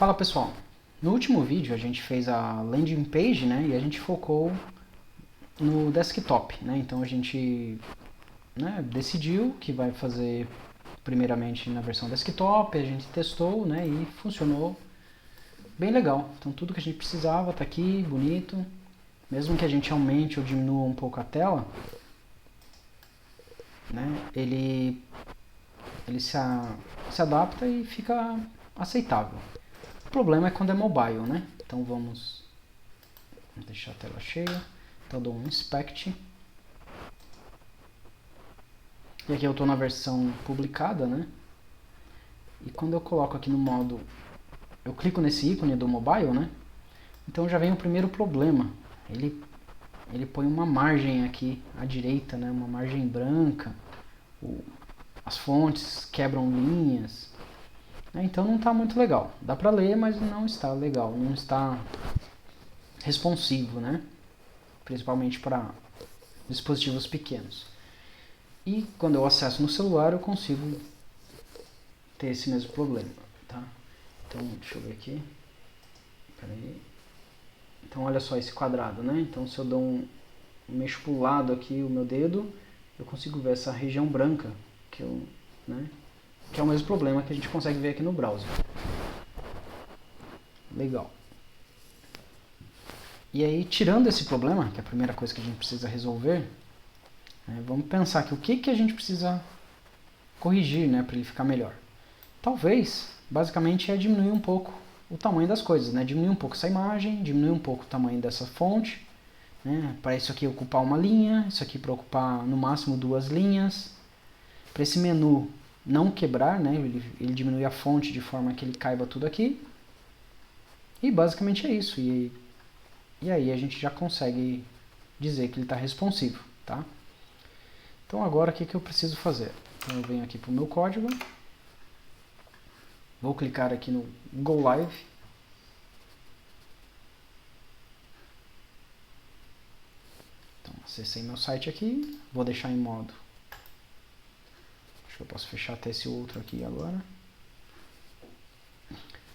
Fala pessoal, no último vídeo a gente fez a landing page, né, e a gente focou no desktop, né, então a gente decidiu que vai fazer primeiramente na versão desktop, a gente testou, né, e funcionou bem legal. Então tudo que a gente precisava está aqui, bonito, mesmo que a gente aumente ou diminua um pouco a tela, né, ele se adapta e fica aceitável. O problema é quando é mobile, né? Então vamos deixar a tela cheia. Então eu dou um inspect. E aqui eu estou na versão publicada, né? E quando eu coloco aqui no modo, eu clico nesse ícone do mobile, né? Então já vem o primeiro problema. Ele põe uma margem aqui à direita, né? Uma margem branca. As fontes quebram linhas. Então não está muito legal. Dá para ler, mas não está legal. Não está responsivo, né? Principalmente para dispositivos pequenos. E quando eu acesso no celular eu consigo ter esse mesmo problema, tá? Então, deixa eu ver aqui. Peraí. Então olha só esse quadrado, né? Então se eu dou mexo para o lado aqui o meu dedo, eu consigo ver essa região branca, que é o mesmo problema que a gente consegue ver aqui no browser. Legal. E aí, tirando esse problema, que é a primeira coisa que a gente precisa resolver, vamos pensar aqui o que a gente precisa corrigir, né, para ele ficar melhor. Talvez, basicamente, é diminuir um pouco o tamanho das coisas, né? Diminuir um pouco essa imagem, diminuir um pouco o tamanho dessa fonte, né? Para isso aqui ocupar uma linha, isso aqui para ocupar no máximo 2 linhas. Para esse menu não quebrar, né? Ele diminui a fonte de forma que ele caiba tudo aqui. E basicamente é isso. E aí a gente já consegue dizer que ele está responsivo, tá? Então agora o que eu preciso fazer? Então eu venho aqui para o meu código, vou clicar aqui no Go Live, então acessei meu site aqui, vou deixar em modo, acho que eu posso fechar até esse outro aqui agora.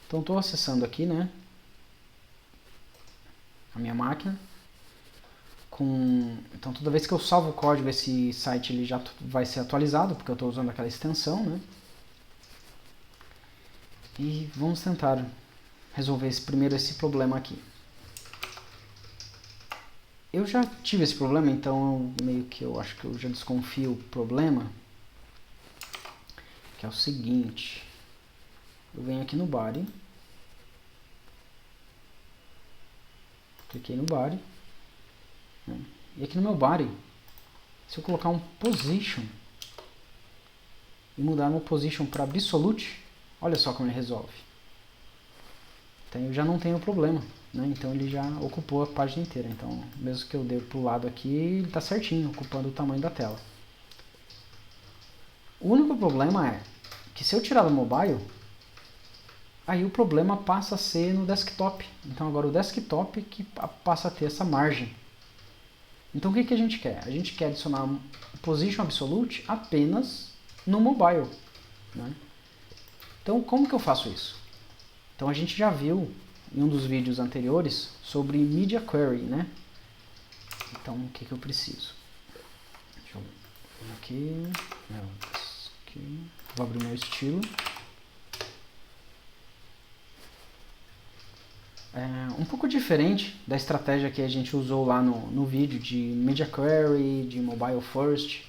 Então estou acessando aqui, né, a minha máquina. Então toda vez que eu salvo o código, esse site ele já vai ser atualizado, porque eu estou usando aquela extensão, né? E vamos tentar resolver primeiro esse problema aqui. Eu já tive esse problema, então meio que eu acho que eu já desconfio o problema, que é o seguinte. Eu venho aqui no body, cliquei no body, né? E aqui no meu body, se eu colocar um position e mudar meu position para absolute, olha só como ele resolve. Então eu já não tenho problema, né? Então ele já ocupou a página inteira. Então mesmo que eu dê para o lado aqui, ele está certinho, ocupando o tamanho da tela. O único problema é que se eu tirar do mobile, aí o problema passa a ser no desktop. Então agora o desktop que passa a ter essa margem. Então o que a gente quer? A gente quer adicionar position absolute apenas no mobile, né? Então como que eu faço isso? Então a gente já viu em um dos vídeos anteriores sobre Media Query, né? Então o que eu preciso? Deixa eu ver aqui, vou abrir meu estilo. Um pouco diferente da estratégia que a gente usou lá no vídeo de Media Query, de Mobile First.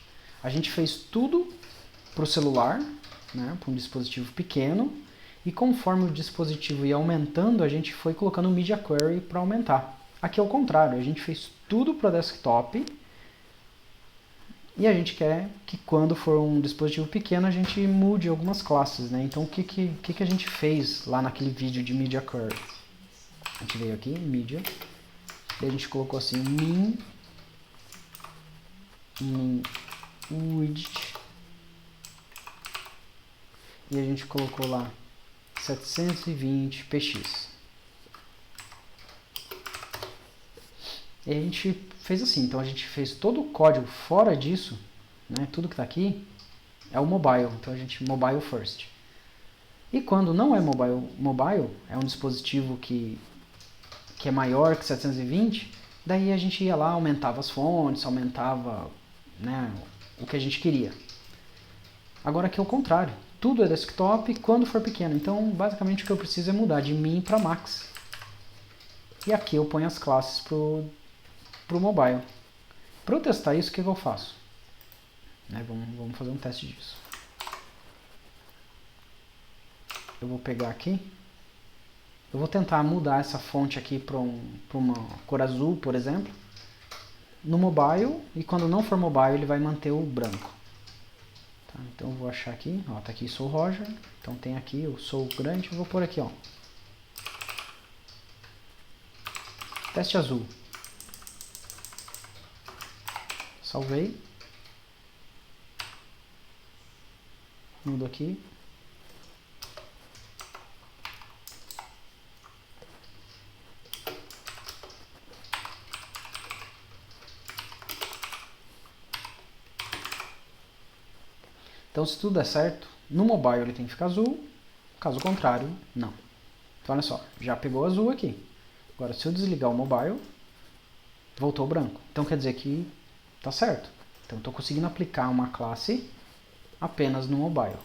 A gente fez tudo para o celular, né, para um dispositivo pequeno, e conforme o dispositivo ia aumentando, a gente foi colocando o Media Query para aumentar. Aqui é o contrário, a gente fez tudo para desktop, e a gente quer que quando for um dispositivo pequeno a gente mude algumas classes, né? Então o que a gente fez lá naquele vídeo de Media Query? A gente veio aqui, Media, e a gente colocou assim, min widget, e a gente colocou lá 720 px. E a gente fez assim, então a gente fez todo o código fora disso, né, tudo que está aqui é o mobile, então a gente mobile first. E quando não é mobile é um dispositivo que é maior que 720, daí a gente ia lá, aumentava as fontes, aumentava, né, o que a gente queria. Agora aqui é o contrário, tudo é desktop quando for pequeno, então basicamente o que eu preciso é mudar de min para max. E aqui eu ponho as classes pro mobile. Para eu testar isso, o que eu faço? Vamos fazer um teste disso. Eu vou pegar aqui, eu vou tentar mudar essa fonte aqui para uma cor azul, por exemplo, no mobile, e quando não for mobile ele vai manter o branco. Tá, então eu vou achar aqui, ó, tá aqui sou Roger, então tem aqui eu sou grande, eu vou pôr aqui, ó, teste azul. Salvei. Mudo aqui. Então se tudo der certo, no mobile ele tem que ficar azul, caso contrário, não. Então olha só, já pegou azul aqui. Agora se eu desligar o mobile, voltou branco. Então quer dizer que tá certo. Então estou conseguindo aplicar uma classe apenas no mobile,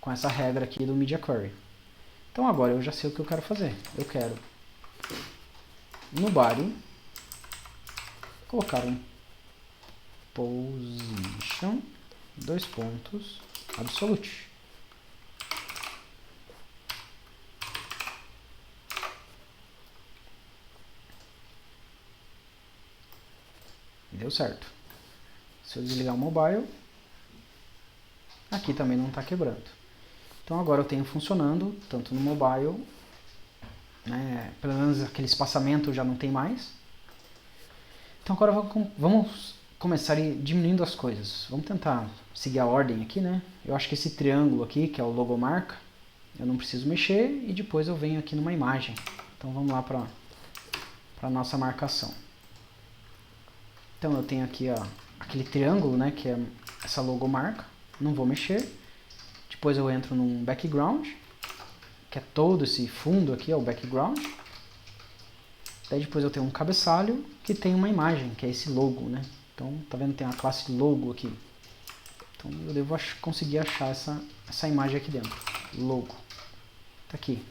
com essa regra aqui do Media Query. Então agora eu já sei o que eu quero fazer. Eu quero no body colocar um position, dois pontos, absolute. Deu certo. Se eu desligar o mobile, aqui também não está quebrando. Então agora eu tenho funcionando, tanto no mobile, né, pelo menos aquele espaçamento já não tem mais. Então agora vamos começar diminuindo as coisas. Vamos tentar seguir a ordem aqui, né? Eu acho que esse triângulo aqui, que é o logomarca, eu não preciso mexer e depois eu venho aqui numa imagem. Então vamos lá para a nossa marcação. Então eu tenho aqui ó, aquele triângulo, né, que é essa logomarca, não vou mexer. Depois eu entro num background, que é todo esse fundo aqui, é o background. Daí depois eu tenho um cabeçalho que tem uma imagem, que é esse logo, né? Então, tá vendo? Tem a classe logo aqui. Então eu devo conseguir achar essa imagem aqui dentro. Logo. Tá aqui.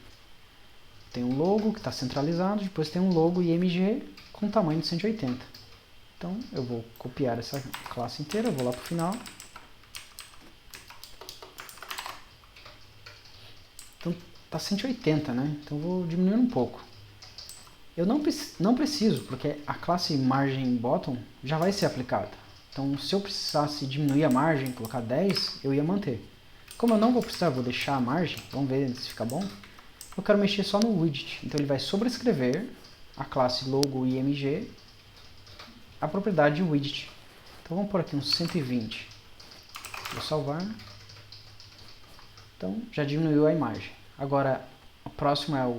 Tem um logo que está centralizado, depois tem um logo IMG com tamanho de 180. Então eu vou copiar essa classe inteira, vou lá para o final. Então tá 180, né? Então eu vou diminuir um pouco. Eu não preciso, porque a classe margem bottom já vai ser aplicada. Então se eu precisasse diminuir a margem, colocar 10, eu ia manter. Como eu não vou precisar, vou deixar a margem, vamos ver se fica bom. Eu quero mexer só no widget, então ele vai sobrescrever a classe logo img, a propriedade widget. Então vamos pôr aqui uns 120. Vou salvar. Então já diminuiu a imagem. Agora o próximo é o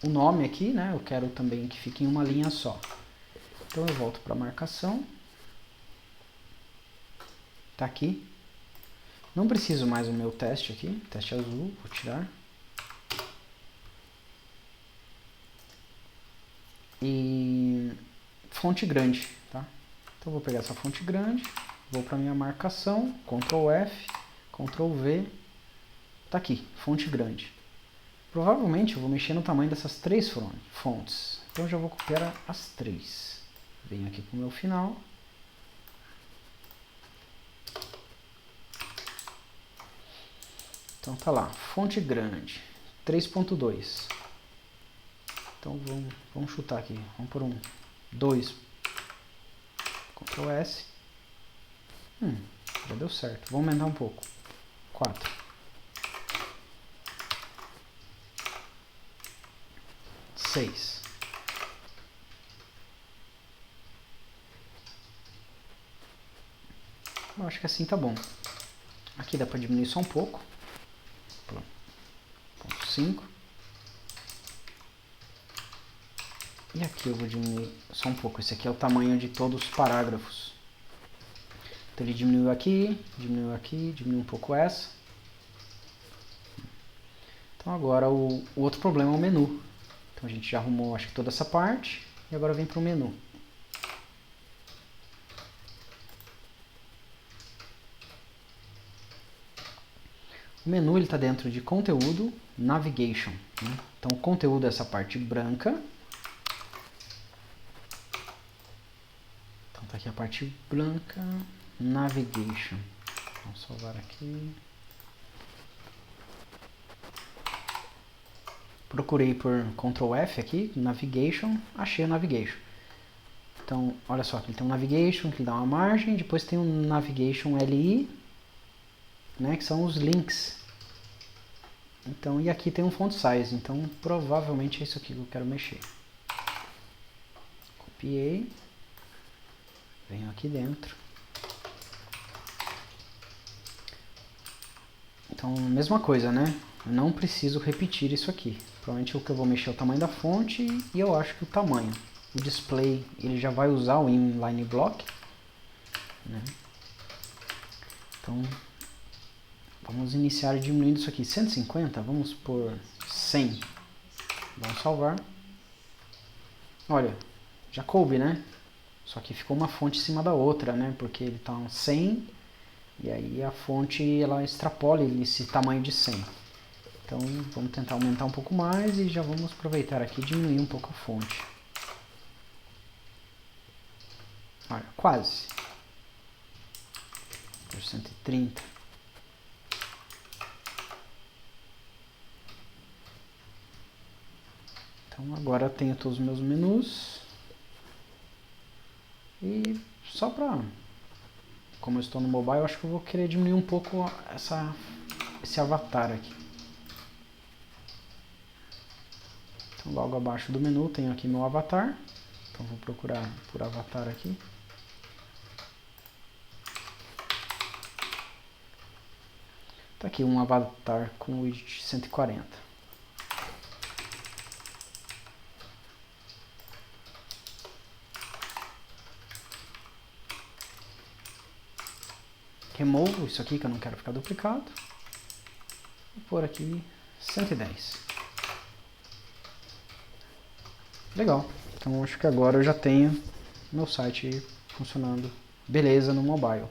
nome aqui, né? Eu quero também que fique em uma linha só. Então eu volto para a marcação. Tá aqui. Não preciso mais o meu teste aqui, teste azul, vou tirar. E fonte grande, tá? Então eu vou pegar essa fonte grande, vou para minha marcação, Ctrl F, Ctrl V, tá aqui, fonte grande. Provavelmente eu vou mexer no tamanho dessas três fontes, então eu já vou copiar as três. Venho aqui para o meu final. Então tá lá, fonte grande, 3.2. Então vamos chutar aqui, vamos por um 2. Ctrl S. Já deu certo. Vamos aumentar um pouco. 4. 6. Eu acho que assim tá bom. Aqui dá para diminuir só um pouco. 5. E aqui eu vou diminuir só um pouco. Esse aqui é o tamanho de todos os parágrafos. Então ele diminuiu aqui, diminuiu um pouco essa. Então agora o outro problema é o menu. Então a gente já arrumou, acho que toda essa parte, e agora vem para o menu. O menu está dentro de conteúdo, navigation, né? Então o conteúdo é essa parte branca. Então está aqui a parte branca, navigation. Vamos salvar aqui. Procurei por Ctrl F aqui, navigation, achei o navigation. Então, olha só, ele tem um navigation que dá uma margem, depois tem um navigation LI, né, que são os links. Então, e aqui tem um font size, então provavelmente é isso aqui que eu quero mexer. Copiei, venho aqui dentro. Então, mesma coisa, né? Eu não preciso repetir isso aqui. Provavelmente o que eu vou mexer é o tamanho da fonte e eu acho que o tamanho. O display, ele já vai usar o inline block, né? Então, vamos iniciar diminuindo isso aqui. 150, vamos por 100. Vamos salvar. Olha, já coube, né? Só que ficou uma fonte em cima da outra, né? Porque ele está 100 e aí a fonte ela extrapola esse tamanho de 100. Então vamos tentar aumentar um pouco mais e já vamos aproveitar aqui e diminuir um pouco a fonte. Olha, quase. Por 130. Então agora eu tenho todos os meus menus. E só para... Como eu estou no mobile, eu acho que eu vou querer diminuir um pouco esse avatar aqui. Então logo abaixo do menu tenho aqui meu avatar. Então vou procurar por avatar aqui. Tá aqui um avatar com widget 140. Removo isso aqui que eu não quero ficar duplicado. Vou pôr aqui 110. Legal. Então acho que agora eu já tenho meu site funcionando beleza no mobile.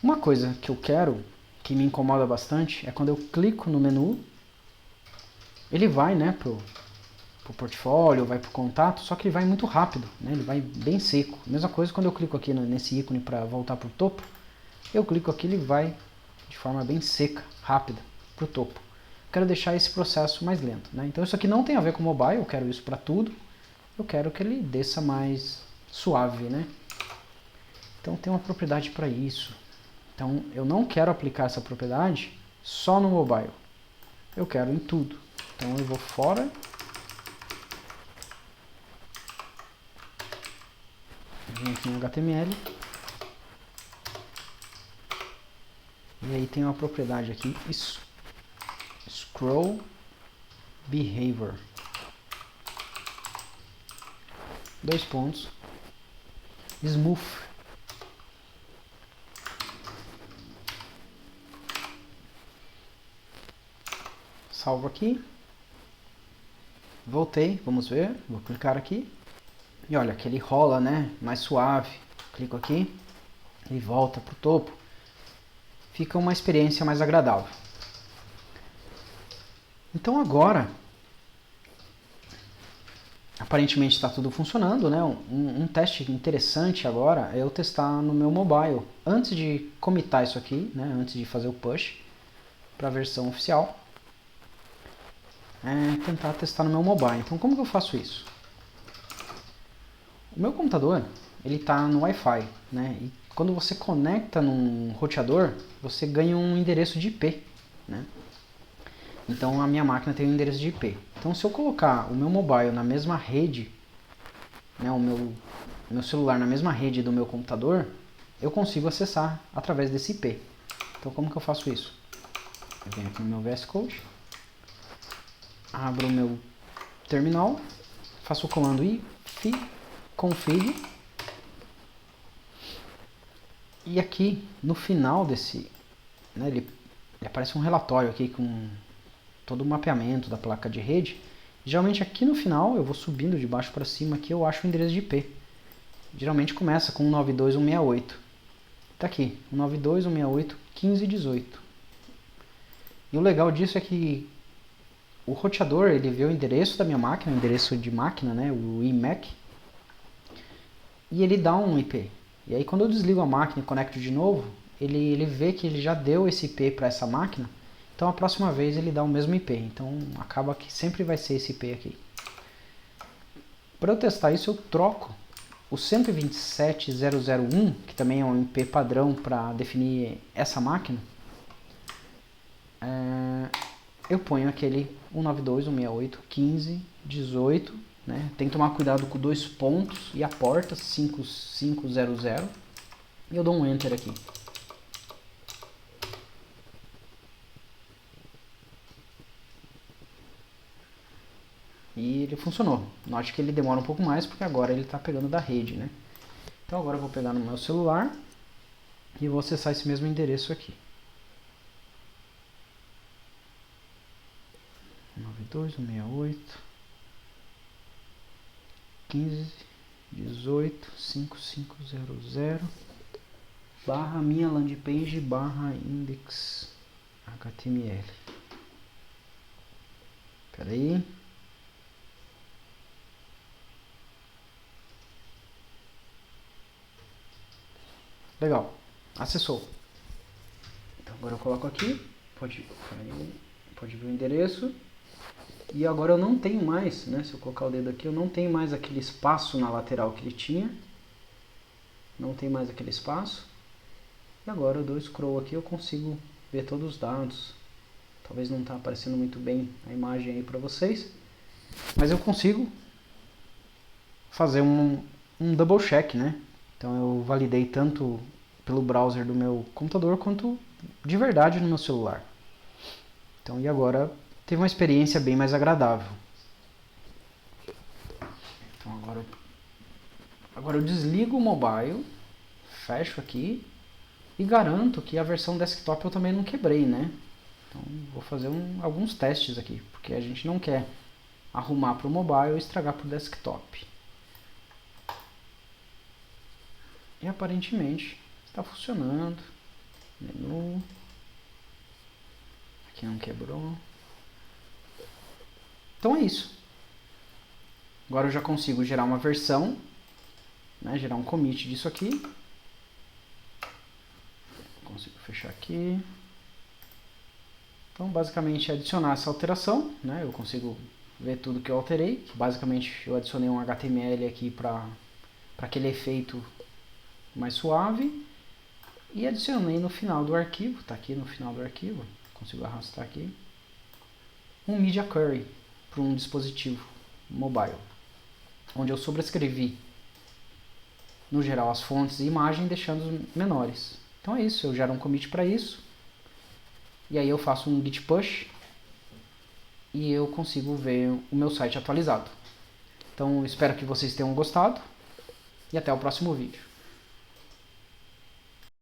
Uma coisa que eu quero, que me incomoda bastante, é quando eu clico no menu, ele vai, né, pro portfólio, vai pro contato, só que ele vai muito rápido, né, ele vai bem seco. Mesma coisa quando eu clico aqui nesse ícone para voltar pro topo, eu clico aqui, ele vai de forma bem seca, rápida, pro topo. Quero deixar esse processo mais lento, né? Então isso aqui não tem a ver com mobile, eu quero isso para tudo, eu quero que ele desça mais suave, né? Então tem uma propriedade para isso. Então eu não quero aplicar essa propriedade só no mobile, eu quero em tudo. Então eu vou fora, venho aqui no HTML, e aí tem uma propriedade aqui, scroll behavior, 2 pontos, smooth. Salvo aqui, voltei, vamos ver, vou clicar aqui, e olha que ele rola, né, mais suave, clico aqui, ele volta para o topo, fica uma experiência mais agradável. Então agora, aparentemente está tudo funcionando, né, um teste interessante agora é eu testar no meu mobile, antes de commitar isso aqui, né, antes de fazer o push para a versão oficial. Tentar testar no meu mobile. Então como que eu faço isso? O meu computador, ele está no Wi-Fi, né? E quando você conecta num roteador, você ganha um endereço de IP, né? Então a minha máquina tem um endereço de IP. Então se eu colocar o meu mobile na mesma rede, né, o meu celular na mesma rede do meu computador, eu consigo acessar através desse IP. Então como que eu faço isso? Eu venho aqui no meu VS Code, abro o meu terminal, faço o comando ifconfig, e aqui no final desse, né, ele ele aparece um relatório aqui com todo o mapeamento da placa de rede. Geralmente aqui no final, eu vou subindo de baixo para cima aqui, eu acho o endereço de IP. Geralmente começa com 192.168. Tá aqui, 192.168.15.18. E o legal disso é que o roteador, ele vê o endereço da minha máquina, o endereço de máquina, né, o IMAC, e ele dá um IP. E aí quando eu desligo a máquina e conecto de novo, ele vê que ele já deu esse IP para essa máquina, então a próxima vez ele dá o mesmo IP. Então acaba que sempre vai ser esse IP aqui. Para eu testar isso, eu troco o 127.001, que também é um IP padrão para definir essa máquina. Eu ponho aquele 192.168.15.18, né? Tem que tomar cuidado com 2 pontos e a porta 5500, e eu dou um Enter aqui. E ele funcionou. Note que ele demora um pouco mais porque agora ele está pegando da rede, né? Então agora eu vou pegar no meu celular e vou acessar esse mesmo endereço aqui. 92.168.15.18.5500 barra minha landing page barra index HTML. Espera aí. Legal, acessou. Então agora eu coloco aqui, pode ver o endereço. E agora eu não tenho mais, né, se eu colocar o dedo aqui, eu não tenho mais aquele espaço na lateral que ele tinha. Não tem mais aquele espaço. E agora eu dou scroll aqui, eu consigo ver todos os dados. Talvez não está aparecendo muito bem a imagem aí para vocês, mas eu consigo fazer um double check, né? Então eu validei tanto pelo browser do meu computador quanto de verdade no meu celular. Então, e agora teve uma experiência bem mais agradável. Então agora eu desligo o mobile, fecho aqui e garanto que a versão desktop eu também não quebrei, né? Então vou fazer alguns testes aqui, porque a gente não quer arrumar para o mobile e estragar para o desktop. E aparentemente está funcionando. Menu. Aqui não quebrou. Então é isso. Agora eu já consigo gerar uma versão, né, gerar um commit disso aqui. Consigo fechar aqui. Então basicamente é adicionar essa alteração, né, eu consigo ver tudo que eu alterei. Que basicamente eu adicionei um HTML aqui para aquele efeito mais suave. E adicionei no final do arquivo, está aqui no final do arquivo, consigo arrastar aqui, um Media Query para um dispositivo mobile, onde eu sobrescrevi, no geral, as fontes e imagem, deixando menores. Então é isso, eu gero um commit para isso, e aí eu faço um git push, e eu consigo ver o meu site atualizado. Então espero que vocês tenham gostado, e até o próximo vídeo.